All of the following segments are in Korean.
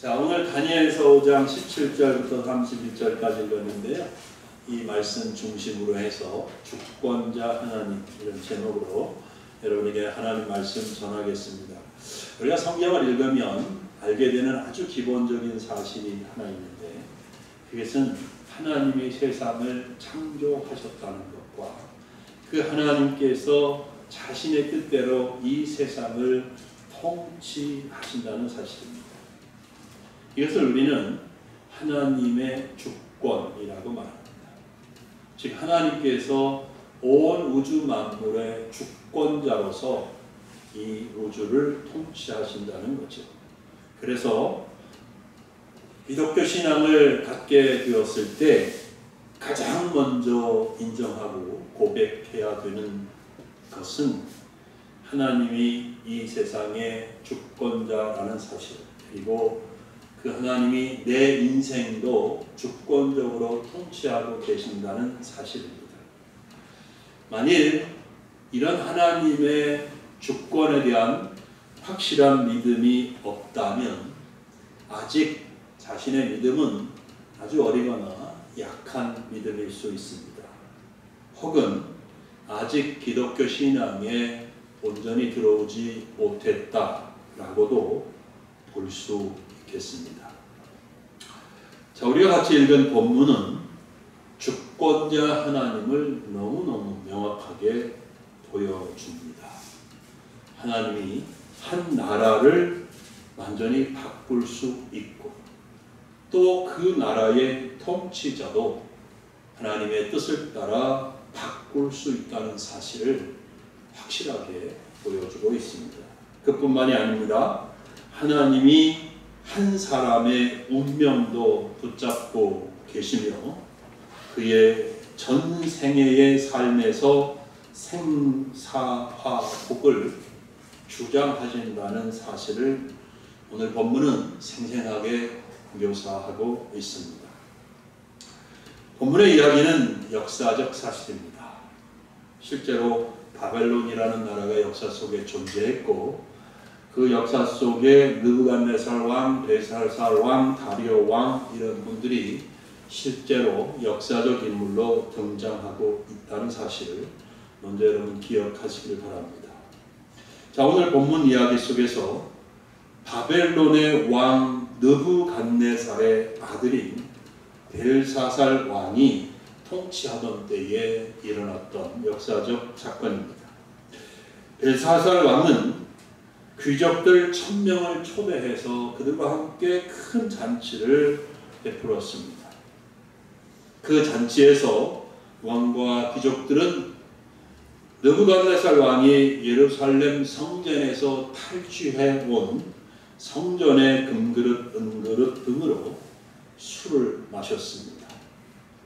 자, 오늘 다니엘서 5장 17절부터 31절까지 읽었는데요. 이 말씀 중심으로 해서 주권자 하나님 이런 제목으로 여러분에게 하나님 말씀 전하겠습니다. 우리가 성경을 읽으면 알게 되는 아주 기본적인 사실이 하나 있는데, 그것은 하나님이 세상을 창조하셨다는 것과 그 하나님께서 자신의 뜻대로 이 세상을 통치하신다는 사실입니다. 이것을 우리는 하나님의 주권이라고 말합니다. 즉 하나님께서 온 우주 만물의 주권자로서 이 우주를 통치하신다는 거죠. 그래서 기독교 신앙을 갖게 되었을 때 가장 먼저 인정하고 고백해야 되는 것은 하나님이 이 세상의 주권자라는 사실, 그리고 그 하나님이 내 인생도 주권적으로 통치하고 계신다는 사실입니다. 만일 이런 하나님의 주권에 대한 확실한 믿음이 없다면 아직 자신의 믿음은 아주 어리거나 약한 믿음일 수 있습니다. 혹은 아직 기독교 신앙에 온전히 들어오지 못했다라고도 볼 수 있겠습니다. 자, 우리가 같이 읽은 본문은 주권자 하나님을 너무너무 명확하게 보여줍니다. 하나님이 한 나라를 완전히 바꿀 수 있고 또 그 나라의 통치자도 하나님의 뜻을 따라 바꿀 수 있다는 사실을 확실하게 보여주고 있습니다. 그뿐만이 아닙니다. 하나님이 한 사람의 운명도 붙잡고 계시며 그의 전생애의 삶에서 생사화복을 주장하신다는 사실을 오늘 본문은 생생하게 묘사하고 있습니다. 본문의 이야기는 역사적 사실입니다. 실제로 바벨론이라는 나라가 역사 속에 존재했고 그 역사 속에 느부갓네살 왕, 벨사살 왕, 다리오 왕 이런 분들이 실제로 역사적 인물로 등장하고 있다는 사실을 먼저 여러분 기억하시길 바랍니다. 자, 오늘 본문 이야기 속에서 바벨론의 왕 느부갓네살의 아들인 벨사살 왕이 통치하던 때에 일어났던 역사적 사건입니다. 벨사살 왕은 귀족들 1000명을 초대해서 그들과 함께 큰 잔치를 베풀었습니다. 그 잔치에서 왕과 귀족들은 느부갓네살 왕이 예루살렘 성전에서 탈취해온 성전의 금그릇, 은그릇 등으로 술을 마셨습니다.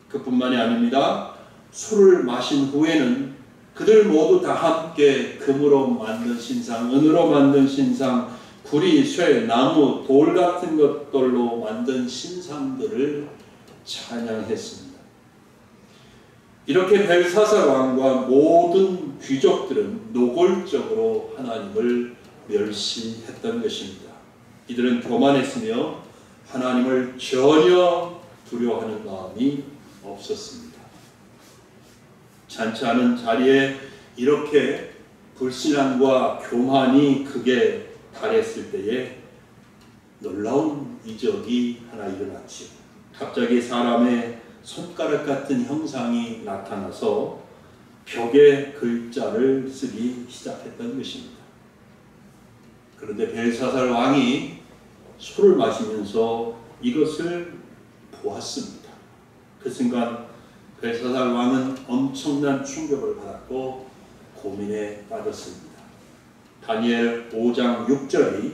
그뿐만이 아닙니다. 술을 마신 후에는 그들 모두 다 함께 금으로 만든 신상, 은으로 만든 신상, 구리, 쇠, 나무, 돌 같은 것들로 만든 신상들을 찬양했습니다. 이렇게 벨사살 왕과 모든 귀족들은 노골적으로 하나님을 멸시했던 것입니다. 이들은 교만했으며 하나님을 전혀 두려워하는 마음이 없었습니다. 잔치하는 자리에 이렇게 불신앙과 교만이 극에 달했을 때에 놀라운 이적이 하나 일어났지요. 갑자기 사람의 손가락 같은 형상이 나타나서 벽에 글자를 쓰기 시작했던 것입니다. 그런데 벨사살 왕이 술을 마시면서 이것을 보았습니다. 그 순간 벨사살 왕은 엄청난 충격을 받았고 고민에 빠졌습니다. 다니엘 5장 6절이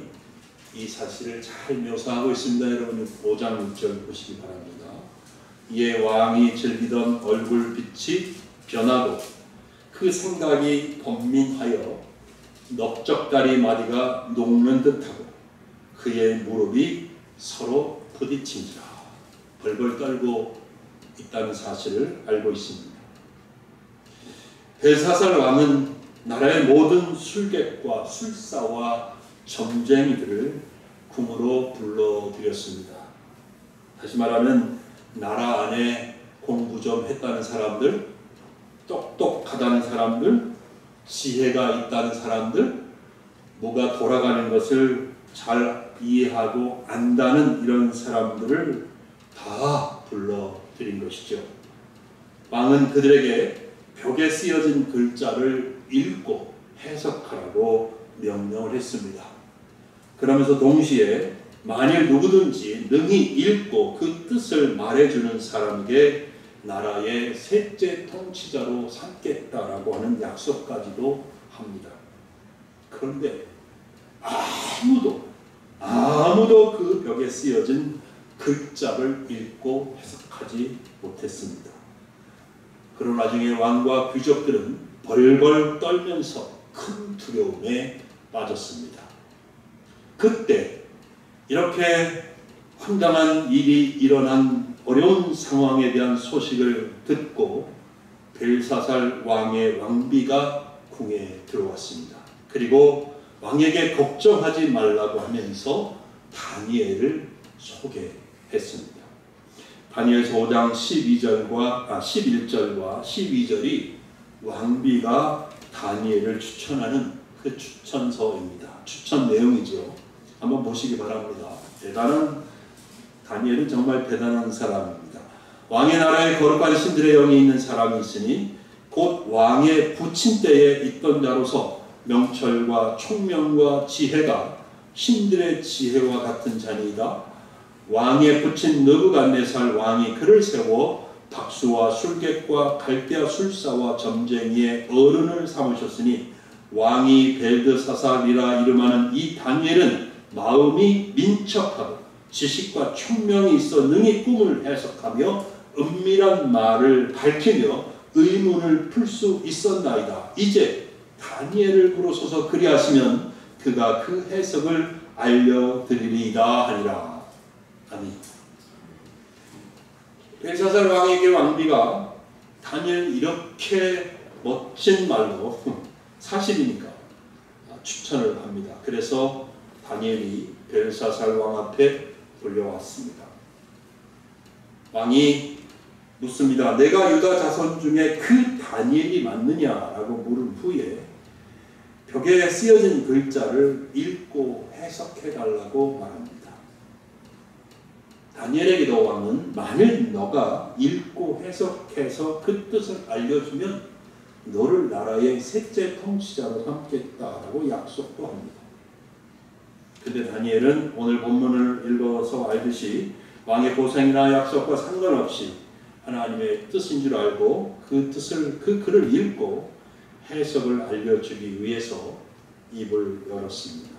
이 사실을 잘 묘사하고 있습니다. 여러분 5장 6절 보시기 바랍니다. 이에 왕이 즐기던 얼굴빛이 변하고 그 생각이 번민하여 넓적다리 마디가 녹는 듯하고 그의 무릎이 서로 부딪힌지라 벌벌 떨고 있다는 사실을 알고 있습니다. 벨사살 왕은 나라의 모든 술객과 술사와 점쟁이들을 궁으로 불러드렸습니다. 다시 말하면 나라 안에 공부 좀 했다는 사람들, 똑똑하다는 사람들, 지혜가 있다는 사람들, 뭐가 돌아가는 것을 잘 이해하고 안다는 이런 사람들을 다 불러드린 것이죠. 왕은 그들에게 벽에 쓰여진 글자를 읽고 해석하라고 명령을 했습니다. 그러면서 동시에 만일 누구든지 능히 읽고 그 뜻을 말해주는 사람에게 나라의 셋째 통치자로 삼겠다라고 하는 약속까지도 합니다. 그런데 아무도 그 벽에 쓰여진 글자를 읽고 해석하지 못했습니다. 그러나 나중에 왕과 귀족들은 벌벌 떨면서 큰 두려움에 빠졌습니다. 그때 이렇게 황당한 일이 일어난 어려운 상황에 대한 소식을 듣고 벨사살 왕의 왕비가 궁에 들어왔습니다. 그리고 왕에게 걱정하지 말라고 하면서 다니엘을 소개했습니다. 다니엘서 5장 11절과 12절이 왕비가 다니엘을 추천하는 그 추천서입니다. 추천 내용이죠. 한번 보시기 바랍니다. 다니엘은 정말 대단한 사람입니다. 왕의 나라에 거룩한 신들의 영이 있는 사람이 있으니 곧 왕의 부친 때에 있던 자로서 명철과 총명과 지혜가 신들의 지혜와 같은 자니이다. 왕의 부친 느부갓네살 왕이 그를 세워 박수와 술객과 갈대아 술사와 점쟁이의 어른을 삼으셨으니 왕이 벨드사살이라 이름하는 이 다니엘은 마음이 민첩하고 지식과 총명이 있어 능히 꿈을 해석하며 은밀한 말을 밝히며 의문을 풀 수 있었나이다. 이제 다니엘을 부르소서 그리하시면 그가 그 해석을 알려드리리이다 하니라. 아멘. 벨사살 왕에게 왕비가 다니엘 이렇게 멋진 말로 사실이니까 추천을 합니다. 그래서 다니엘이 벨사살 왕 앞에 불려왔습니다. 왕이 묻습니다. 내가 유다 자손 중에 그 다니엘이 맞느냐라고 물은 후에 벽에 쓰여진 글자를 읽고 해석해달라고 말합니다. 다니엘에게도 왕은 만일 너가 읽고 해석해서 그 뜻을 알려주면 너를 나라의 셋째 통치자로 삼겠다라고 약속도 합니다. 근데 다니엘은 오늘 본문을 읽어서 알듯이 왕의 보상이나 약속과 상관없이 하나님의 뜻인 줄 알고 그 글을 읽고 해석을 알려주기 위해서 입을 열었습니다.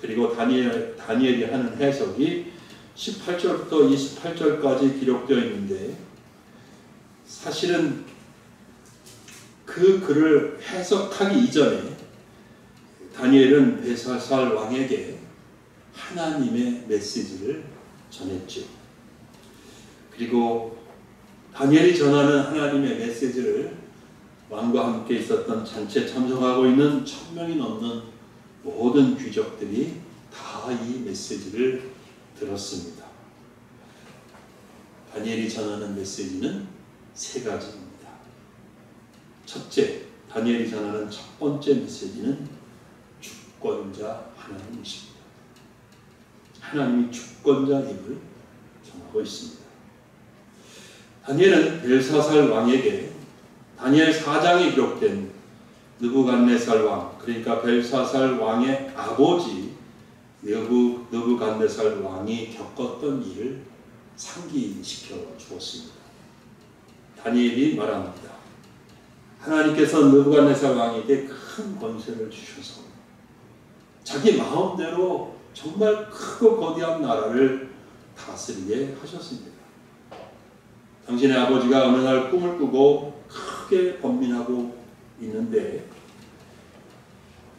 그리고 다니엘이 하는 해석이 18절부터 28절까지 기록되어 있는데 사실은 그 글을 해석하기 이전에 다니엘은 벨사살 왕에게 하나님의 메시지를 전했죠. 그리고 다니엘이 전하는 하나님의 메시지를 왕과 함께 있었던 잔치에 참석하고 있는 1000명이 넘는 모든 귀족들이 다 이 메시지를 들었습니다. 다니엘이 전하는 메시지는 3가지입니다. 첫째, 다니엘이 전하는 첫 번째 메시지는 주권자 하나님이십니다. 하나님이 주권자임을 전하고 있습니다. 다니엘은 벨사살 왕에게 다니엘 4장에 기록된 느부갓네살 왕, 그러니까 벨사살 왕의 아버지 느부갓네살 왕이 겪었던 일을 상기시켜 주었습니다. 다니엘이 말합니다. 하나님께서 느부갓네살 왕에게 큰 권세를 주셔서 자기 마음대로 정말 크고 거대한 나라를 다스리게 하셨습니다. 당신의 아버지가 어느 날 꿈을 꾸고 크게 번민하고 있는데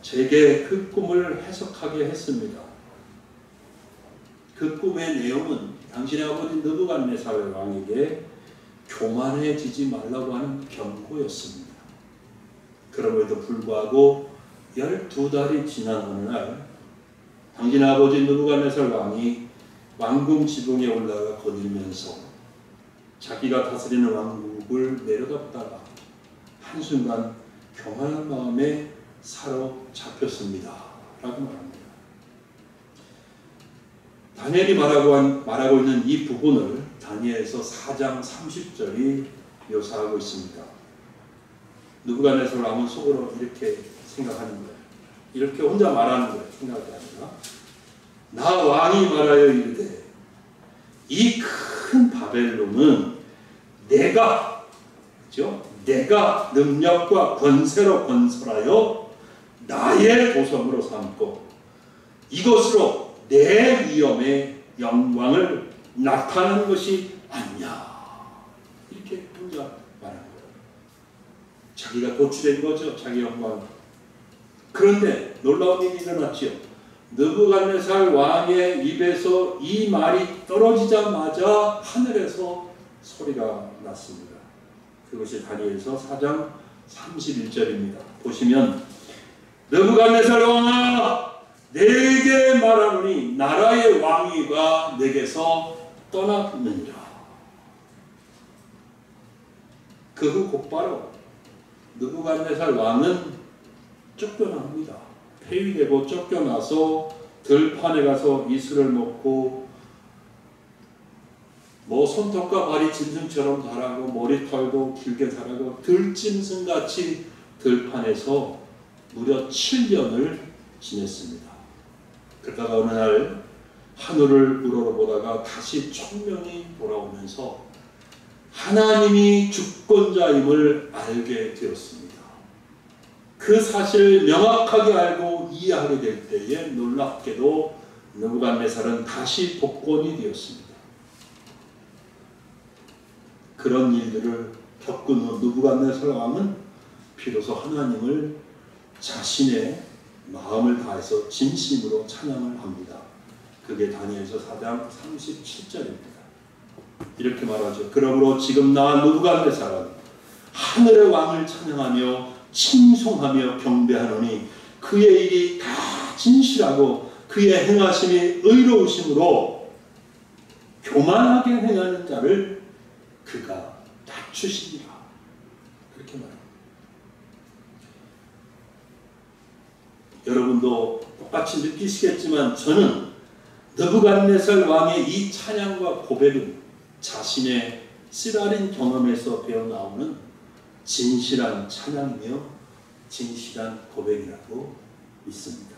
제게 그 꿈을 해석하게 했습니다. 그 꿈의 내용은 당신의 아버지 느부갓네살 왕에게 교만해지지 말라고 하는 경고였습니다. 그럼에도 불구하고 12달이 지난 어느 날 당신 아버지 느부갓네살 왕이 왕궁 지붕에 올라가 거닐면서 자기가 다스리는 왕국을 내려다보다가 한순간 교만한 마음에 사로잡혔습니다 라고 말합니다. 다니엘이 말하고 있는 이 부분을 다니엘서 4장 30절이 묘사하고 있습니다. 느부갓네살 왕은 속으로 이렇게 생각하는 거예요. 이렇게 혼자 말하는 거예요. 생각이 아니라 나 왕이 말하여 이르되 이 큰 바벨론은 내가 능력과 권세로 건설하여 나의 도성으로 삼고 이것으로 내 위엄의 영광을 나타내는 것이 아니냐. 이렇게 혼자 말하는 거예요. 자기가 도취된 거죠. 자기 영광. 그런데 놀라운 일이 일어났지요. 느부갓네살 왕의 입에서 이 말이 떨어지자마자 하늘에서 소리가 났습니다. 그것이 다니엘서 4장 31절입니다. 보시면 느부갓네살 왕아 내게 말하노니 나라의 왕위가 내게서 떠났느니라. 그 후 곧바로 느부갓네살 왕은 쫓겨납니다. 폐위되고 쫓겨나서 들판에 가서 이슬을 먹고 손톱과 발이 짐승처럼 자라고 머리털도 길게 자라고 들짐승같이 들판에서 무려 7년을 지냈습니다. 그러다가 어느 날 하늘을 우러러보다가 다시 총명이 돌아오면서 하나님이 주권자임을 알게 되었습니다. 그 사실을 명확하게 알고 이해하게 될 때에 놀랍게도 느부갓네살은 다시 복권이 되었습니다. 그런 일들을 겪은 후 느부갓네살 왕은 비로소 하나님을 자신의 마음을 다해서 진심으로 찬양을 합니다. 그게 다니엘서 4장 37절입니다. 이렇게 말하죠. 그러므로 지금 나 느부갓네살은 하늘의 왕을 찬양하며 칭송하며 경배하노니 그의 일이 다 진실하고 그의 행하심이 의로우심으로 교만하게 행하는 자를 그가 낮추시리라. 그렇게 말합니다. 여러분도 똑같이 느끼시겠지만 저는 느부갓네살 왕의 이 찬양과 고백은 자신의 쓰라린 경험에서 배어나오는 진실한 찬양이며 진실한 고백이라고 믿습니다.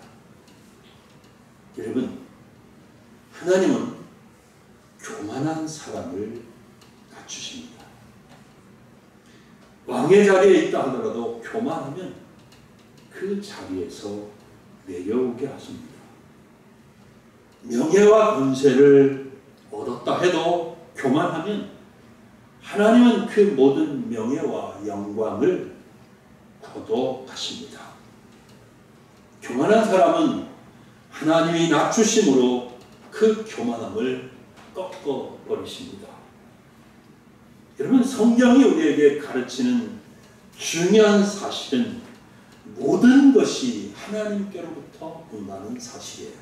여러분, 하나님은 교만한 사람을 낮추십니다. 왕의 자리에 있다 하더라도 교만하면 그 자리에서 내려오게 하십니다. 명예와 권세를 얻었다 해도 교만하면 하나님은 그 모든 명예와 영광을 거둬가십니다. 교만한 사람은 하나님이 낮추심으로 그 교만함을 꺾어버리십니다. 여러분, 성경이 우리에게 가르치는 중요한 사실은 모든 것이 하나님께로부터 온다는 사실이에요.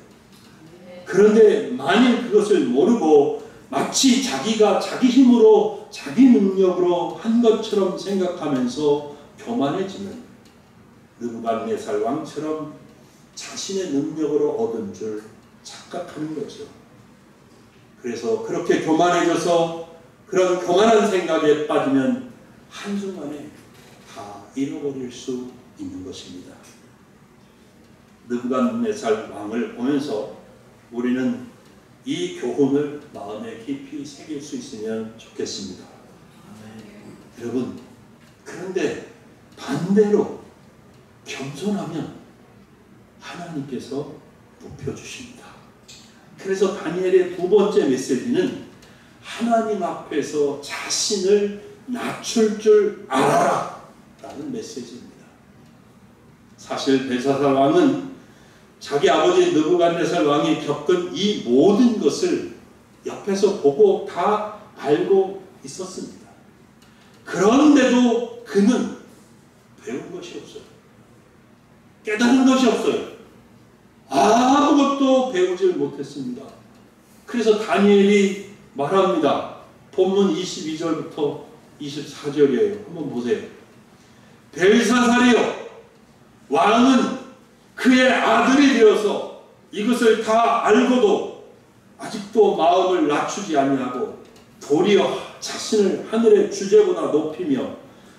그런데 만일 그것을 모르고 마치 자기가 자기 힘으로 자기 능력으로 한 것처럼 생각하면서 교만해지면 느부갓네살 왕처럼 자신의 능력으로 얻은 줄 착각하는 거죠. 그래서 그렇게 교만해져서 그런 교만한 생각에 빠지면 한순간에 다 잃어버릴 수 있는 것입니다. 느부갓네살 왕을 보면서 우리는 이 교훈을 마음에 깊이 새길 수 있으면 좋겠습니다. 여러분, 그런데 반대로 겸손하면 하나님께서 높여주십니다. 그래서 다니엘의 두 번째 메시지는 하나님 앞에서 자신을 낮출 줄 알아라 라는 메시지입니다. 사실 벨사살 왕은 자기 아버지 느부갓네살 왕이 겪은 이 모든 것을 옆에서 보고 다 알고 있었습니다. 그런데도 그는 배운 것이 없어요. 깨달은 것이 없어요. 아무것도 배우질 못했습니다. 그래서 다니엘이 말합니다. 본문 22절부터 24절이에요. 한번 보세요. 벨사살이여, 왕은 그의 아들이 되어서 이것을 다 알고도 아직도 마음을 낮추지 아니하고 도리어 자신을 하늘의 주제보다 높이며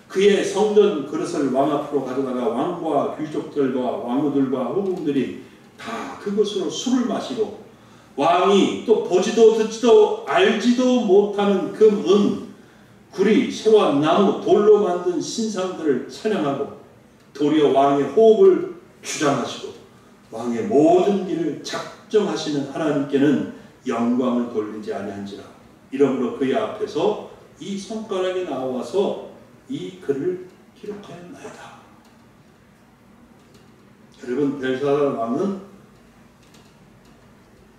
그의 성전 그릇을 왕 앞으로 가져다가 왕과 귀족들과 왕후들과 후궁들이 다 그것으로 술을 마시고 왕이 또 보지도 듣지도 알지도 못하는 금, 은, 구리, 새와 나무, 돌로 만든 신상들을 찬양하고 도리어 왕의 호흡을 주장하시고 왕의 모든 일을 작정하시는 하나님께는 영광을 돌리지 아니한지라. 이러므로 그의 앞에서 이 손가락이 나와서 이 글을 기록하였나이다. 여러분, 벨사살 왕은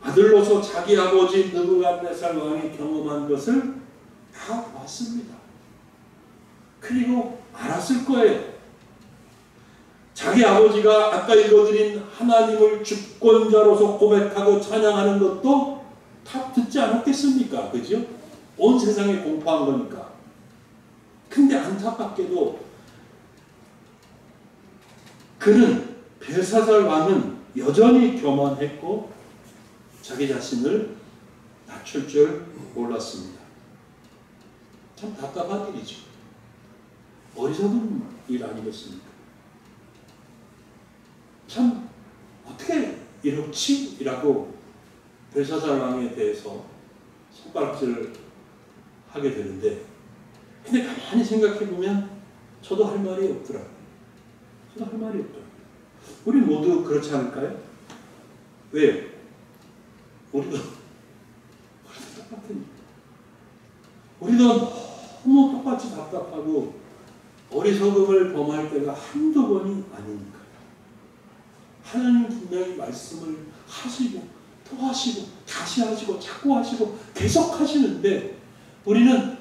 아들로서 자기 아버지 느부갓네살 왕이 경험한 것을 다 봤습니다. 그리고 알았을 거예요. 자기 아버지가 아까 읽어드린 하나님을 주권자로서 고백하고 찬양하는 것도 다 듣지 않았겠습니까? 그죠? 온 세상에 공포한 거니까. 근데 안타깝게도 그는, 벨사살 왕은 여전히 교만했고 자기 자신을 낮출 줄 몰랐습니다. 참 답답한 일이죠. 어리석은 일 아니겠습니까? 참 어떻게 이렇지? 이라고 벨사살 왕에 대해서 손가락질을 하게 되는데, 근데 가만히 생각해보면 저도 할 말이 없더라고요. 저도 할 말이 없더라고요. 우리 모두 그렇지 않을까요? 왜요? 우리도 똑같으니까. 우리도 너무 똑같이 답답하고 어리석음을 범할 때가 한두 번이 아니니까요. 하나님 분명히 말씀을 하시고 또 하시고 다시 하시고 자꾸 하시고 계속 하시는데 우리는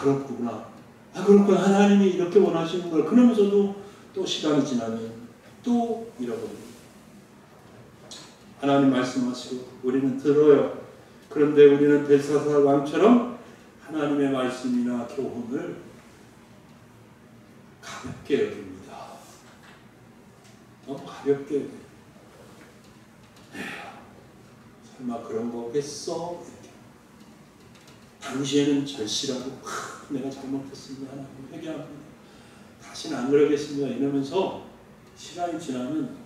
그렇구나. 그렇구나. 하나님이 이렇게 원하시는 걸. 그러면서도 또 시간이 지나면 또 잃어버립니다. 하나님 말씀하시고 우리는 들어요. 그런데 우리는 벨사살 왕처럼 하나님의 말씀이나 교훈을 가볍게 여깁니다. 너무 가볍게 여겨요. 설마 그런 거겠어? 당시에는 절실하고 내가 잘못했습니다. 하나님 회개합니다. 다시는 안 그러겠습니다. 이러면서 시간이 지나면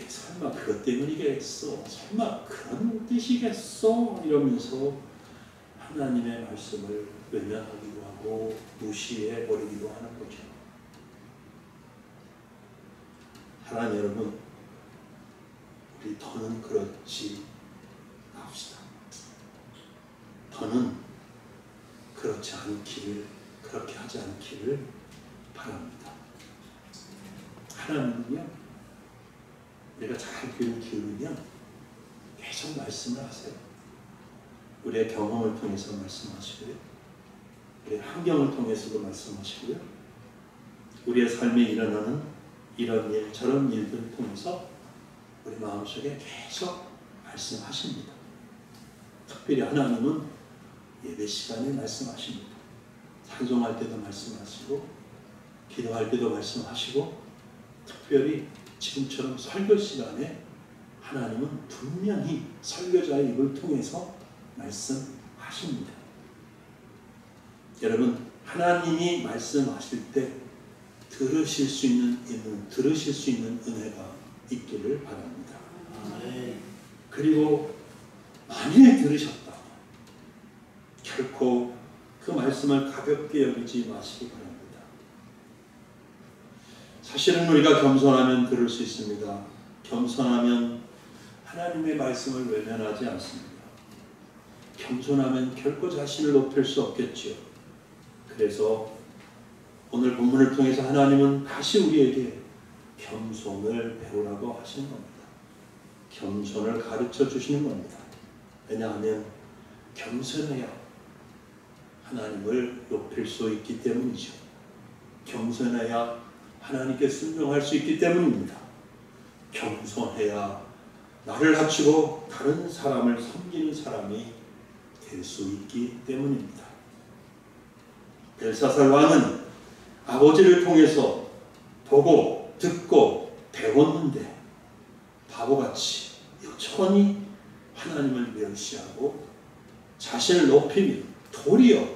설마 그것 때문이겠어? 설마 그런 뜻이겠어? 이러면서 하나님의 말씀을 외면하기도 하고 무시해버리기도 하는 거죠. 하나님 여러분, 우리 더는 그렇지 합시다. 더는 그렇지 않기를, 그렇게 하지 않기를 바랍니다. 하나님은요, 우리가 잘 귀를 기울이면 계속 말씀을 하세요. 우리의 경험을 통해서 말씀하시고요. 우리의 환경을 통해서도 말씀하시고요. 우리의 삶에 일어나는 이런 일, 저런 일들을 통해서 우리 마음속에 계속 말씀하십니다. 특별히 하나님은 예배 시간에 말씀하십니다. 찬송할 때도 말씀하시고 기도할 때도 말씀하시고 특별히 지금처럼 설교 시간에 하나님은 분명히 설교자의 입을 통해서 말씀하십니다. 여러분, 하나님이 말씀하실 때 들으실 수 있는 은혜가 있기를 바랍니다. 그리고 만일 들으셨다, 결코 그 말씀을 가볍게 여기지 마시기 바랍니다. 사실은 우리가 겸손하면 들을 수 있습니다. 겸손하면 하나님의 말씀을 외면하지 않습니다. 겸손하면 결코 자신을 높일 수 없겠지요. 그래서 오늘 본문을 통해서 하나님은 다시 우리에게 겸손을 배우라고 하시는 겁니다. 겸손을 가르쳐 주시는 겁니다. 왜냐하면 겸손해야 하나님을 높일 수 있기 때문이죠. 겸손해야 하나님께 순종할 수 있기 때문입니다. 겸손해야 나를 갖추고 다른 사람을 섬기는 사람이 될 수 있기 때문입니다. 벨사살 왕은 아버지를 통해서 보고 듣고 배웠는데 바보같이 여전히 하나님을 멸시하고 자신을 높이며 도리어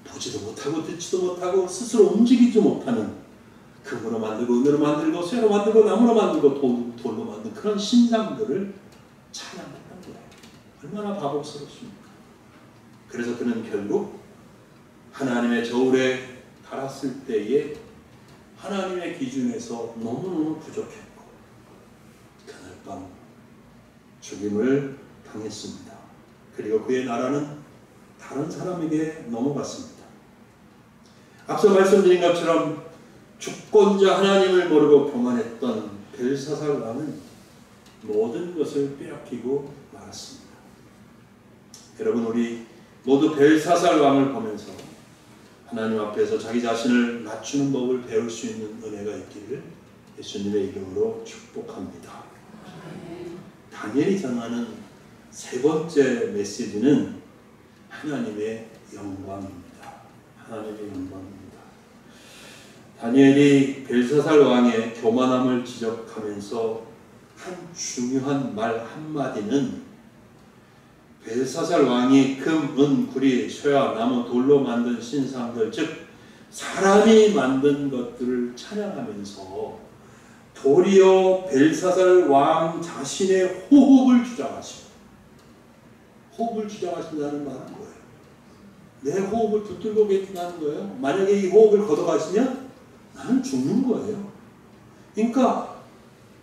보지도 못하고 듣지도 못하고 스스로 움직이지 못하는 금으로 만들고 은으로 만들고 쇠로 만들고 나무로 만들고 돌로 만든 그런 신상들을 찬양했던 거예요. 얼마나 바보스럽습니까? 그래서 그는 결국 하나님의 저울에 달았을 때에 하나님의 기준에서 너무너무 부족했고 그날 밤 죽임을 당했습니다. 그리고 그의 나라는 다른 사람에게 넘어갔습니다. 앞서 말씀드린 것처럼 주권자 하나님을 모르고 교만했던 벨사살 왕은 모든 것을 빼앗기고 말았습니다. 여러분, 우리 모두 벨사살 왕을 보면서 하나님 앞에서 자기 자신을 낮추는 법을 배울 수 있는 은혜가 있기를 예수님의 이름으로 축복합니다. 다니엘이 전하는 세 번째 메시지는 하나님의 영광입니다. 하나님의 영광입니다. 다니엘이 벨사살 왕의 교만함을 지적하면서 한 중요한 말 한마디는 벨사살 왕이 금, 은, 구리, 쇠와 나무, 돌로 만든 신상들, 즉 사람이 만든 것들을 찬양하면서 도리어 벨사살 왕 자신의 호흡을 주장하시고, 호흡을 주장하신다는 말은 뭐예요? 내 호흡을 붙들고 계신다는 거예요. 만약에 이 호흡을 걷어가시면 나는 죽는 거예요. 그러니까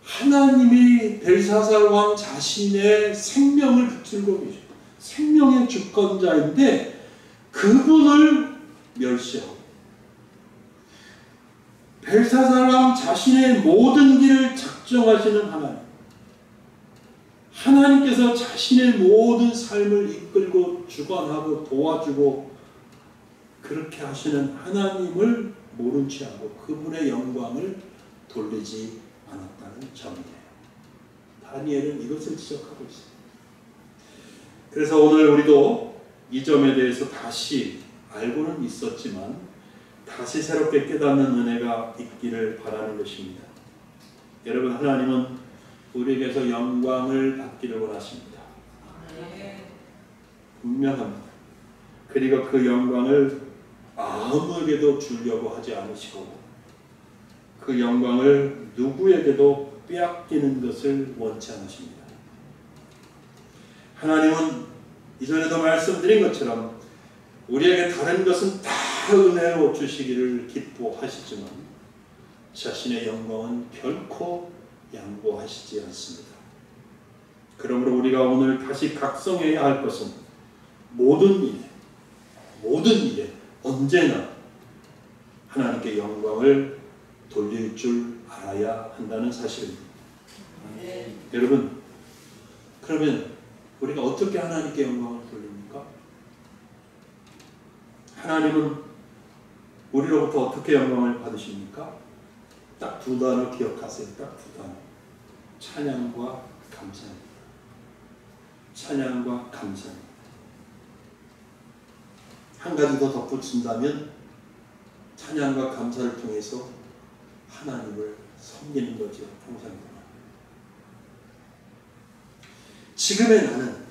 하나님이 벨사살 왕 자신의 생명을 붙들고 계십니다. 생명의 주권자인데 그분을 멸시하고 벨사살 왕 자신의 모든 길을 작정하시는 하나님, 하나님께서 자신의 모든 삶을 이끌고 주관하고 도와주고 그렇게 하시는 하나님을 모른 채하고 그분의 영광을 돌리지 않았다는 점이에요. 다니엘은 이것을 지적하고 있습니다. 그래서 오늘 우리도 이 점에 대해서 다시 알고는 있었지만 다시 새롭게 깨닫는 은혜가 있기를 바라는 것입니다. 여러분, 하나님은 우리에게서 영광을 받기를 원하십니다. 분명합니다. 그리고 그 영광을 아무에게도 주려고 하지 않으시고 그 영광을 누구에게도 빼앗기는 것을 원치 않으십니다. 하나님은 이전에도 말씀드린 것처럼 우리에게 다른 것은 다 은혜로 주시기를 기뻐하시지만 자신의 영광은 결코 양보하시지 않습니다. 그러므로 우리가 오늘 다시 각성해야 할 것은 모든 일에 언제나 하나님께 영광을 돌릴 줄 알아야 한다는 사실입니다. 여러분, 그러면 우리가 어떻게 하나님께 영광을 돌립니까? 하나님은 우리로부터 어떻게 영광을 받으십니까? 딱 두 단어 기억하세요. 딱 두 단어. 찬양과 감사입니다. 찬양과 감사입니다. 한 가지 더 덧붙인다면 찬양과 감사를 통해서 하나님을 섬기는 거죠. 평생 동안. 지금의 나는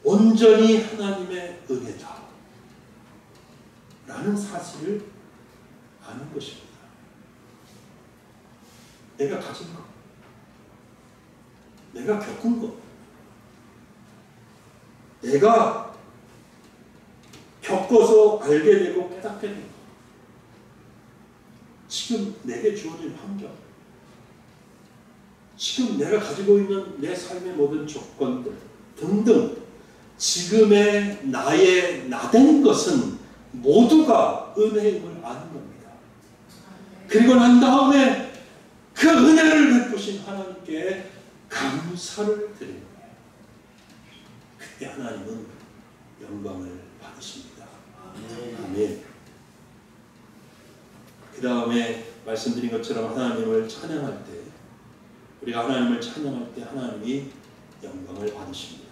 온전히 하나님의 은혜다 라는 사실을 아는 것입니다. 내가 가진 것, 내가 겪은 것, 내가 겪어서 알게 되고 깨닫게 된 것, 지금 내게 주어진 환경, 지금 내가 가지고 있는 내 삶의 모든 조건들 등등 지금의 나의 나된 것은 모두가 은혜임을 아는 겁니다. 그리고 난 다음에 그 은혜를 베푸신 하나님께 감사를 드리는 거예요. 그때 하나님은 영광을 받으십니다. 아멘. 그 다음에 말씀드린 것처럼 하나님을 찬양할 때, 우리가 하나님을 찬양할 때 하나님이 영광을 받으십니다.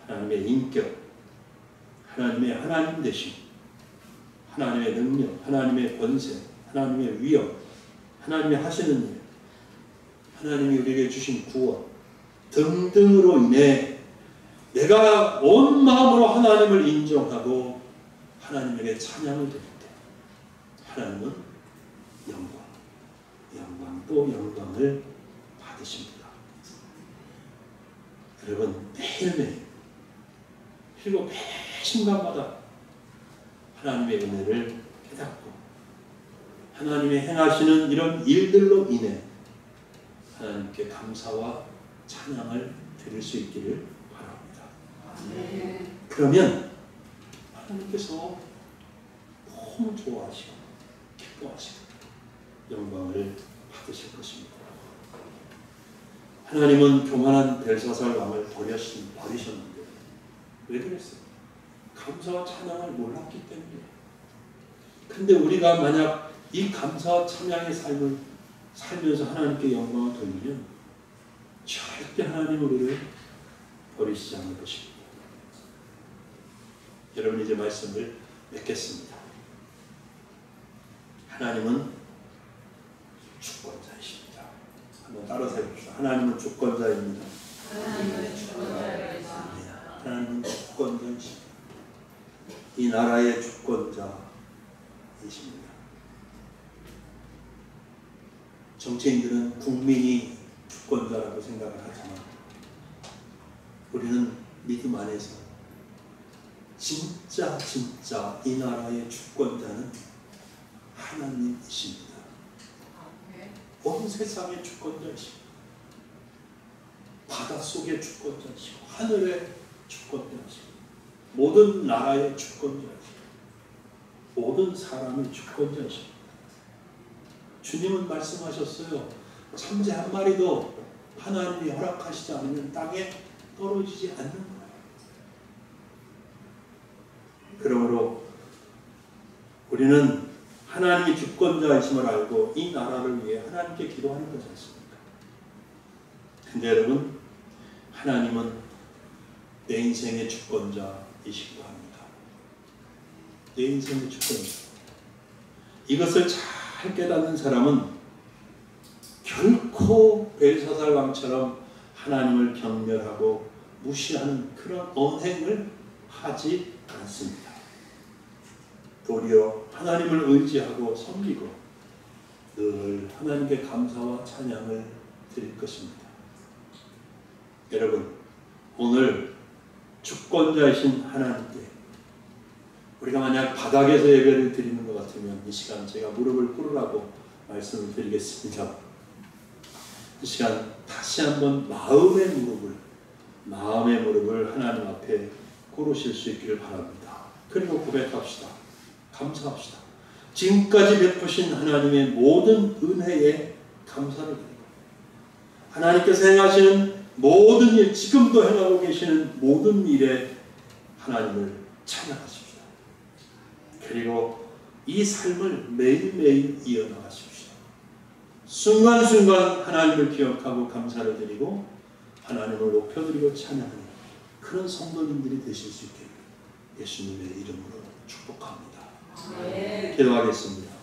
하나님의 인격, 하나님의 하나님 되심, 하나님의 능력, 하나님의 권세, 하나님의 위엄, 하나님이 하시는 일, 하나님이 우리에게 주신 구원 등등으로 인해 내가 온 마음으로 하나님을 인정하고 하나님에게 찬양을 드릴 때 하나님은 영광 또 영광을 받으십니다. 여러분, 매일매일 그리고 매 순간마다 하나님의 은혜를 깨닫고 하나님의 행하시는 이런 일들로 인해 하나님께 감사와 찬양을 드릴 수 있기를 바랍니다. 그러면 하나님께서 너무 좋아하시고 기뻐하시고 영광을 받으실 것입니다. 하나님은 교만한 벨사살 왕을 버리셨는데 왜 그랬어요? 감사와 찬양을 몰랐기 때문에. 근데 우리가 만약 이 감사와 찬양의 삶을 살면서 하나님께 영광을 돌리면 절대 하나님 우리를 버리시지 않을 것입니다. 여러분, 이제 말씀을 맺겠습니다. 하나님은 주권자이십니다. 한번 따라서 해봅시다. 하나님은 주권자입니다. 하나님은 주권자이십니다. 이 나라의 주권자이십니다. 정치인들은 국민이 주권자라고 생각을 하지만 우리는 믿음 안에서 진짜 이 나라의 주권자는 하나님이십니다. 온 세상의 주권자이십니다. 바닷속의 주권자이시고 하늘의 주권자이시고 모든 나라의 주권자이시고 모든 사람의 주권자이십니다. 주님은 말씀하셨어요. 참새 한 마리도 하나님이 허락하시지 않으면 땅에 떨어지지 않는 거예요. 그러므로 우리는 하나님이 주권자이심을 알고 이 나라를 위해 하나님께 기도하는 거지 않습니까? 근데 여러분, 하나님은 내 인생의 주권자이시기도 합니다. 내 인생의 주권자. 이것을 잘 깨닫는 사람은 결코 벨사살 왕처럼 하나님을 경멸하고 무시하는 그런 언행을 하지 않습니다. 도리어 하나님을 의지하고 섬기고 늘 하나님께 감사와 찬양을 드릴 것입니다. 여러분, 오늘 주권자이신 하나님께 우리가 만약 바닥에서 예배를 드리는 것 같으면 이 시간 제가 무릎을 꿇으라고 말씀을 드리겠습니다. 이 시간 다시 한번 마음의 무릎을 하나님 앞에 꿇으실 수 있기를 바랍니다. 그리고 고백합시다. 감사합시다. 지금까지 베푸신 하나님의 모든 은혜에 감사를 드립니다. 하나님께서 행하시는 모든 일, 지금도 행하고 계시는 모든 일에 하나님을 찬양하십시오. 그리고 이 삶을 매일매일 이어나가십시오. 순간순간 하나님을 기억하고 감사를 드리고 하나님을 높여드리고 찬양하는 그런 성도님들이 되실 수 있게 예수님의 이름으로 축복합니다. 기도하겠습니다.